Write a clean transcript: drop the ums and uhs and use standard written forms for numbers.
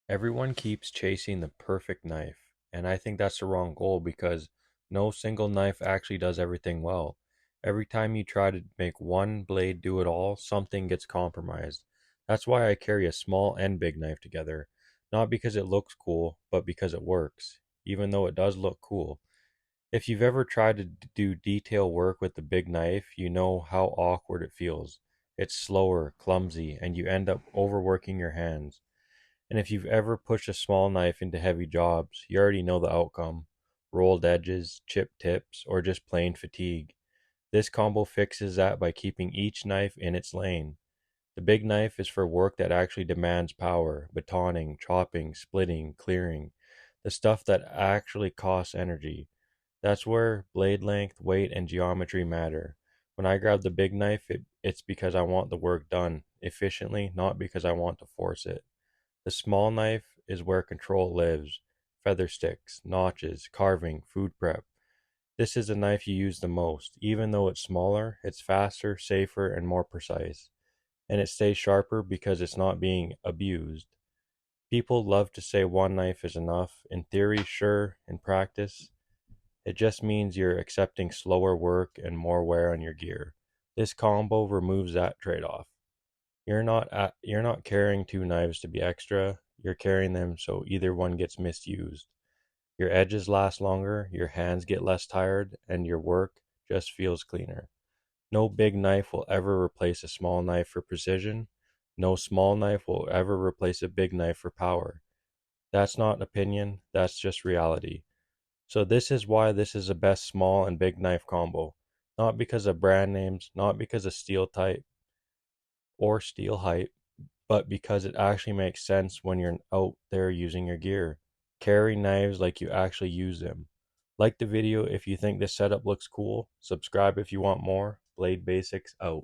Everyone keeps chasing the perfect knife, and I think that's the wrong goal because no single knife actually does everything well. Every time you try to make one blade do it all, something gets compromised. That's why I carry a small and big knife together, not because it looks cool, but because it works, even though it does look cool. If you've ever tried to do detail work with the big knife, you know how awkward it feels. It's slower, clumsy, and you end up overworking your hands. And if you've ever pushed a small knife into heavy jobs, you already know the outcome: rolled edges, chipped tips, or just plain fatigue. This combo fixes that by keeping each knife in its lane. The big knife is for work that actually demands power: batoning, chopping, splitting, clearing, the stuff that actually costs energy. That's where blade length, weight, and geometry matter. When I grab the big knife, it's because I want the work done efficiently, not because I want to force it. The small knife is where control lives: feather sticks, notches, carving, food prep. This is the knife you use the most. Even though it's smaller, it's faster, safer, and more precise. And it stays sharper because it's not being abused. People love to say one knife is enough. In theory, sure. In practice, it just means you're accepting slower work and more wear on your gear. This combo removes that trade-off. You're not carrying two knives to be extra. You're carrying them so either one gets misused. Your edges last longer, your hands get less tired, and your work just feels cleaner. No big knife will ever replace a small knife for precision. No small knife will ever replace a big knife for power. That's not opinion, that's just reality. So this is why this is the best small and big knife combo. Not because of brand names, not because of steel type or steel height, but because it actually makes sense when you're out there using your gear. Carry knives like you actually use them. Like the video if you think this setup looks cool. Subscribe if you want more. Blade Basics out.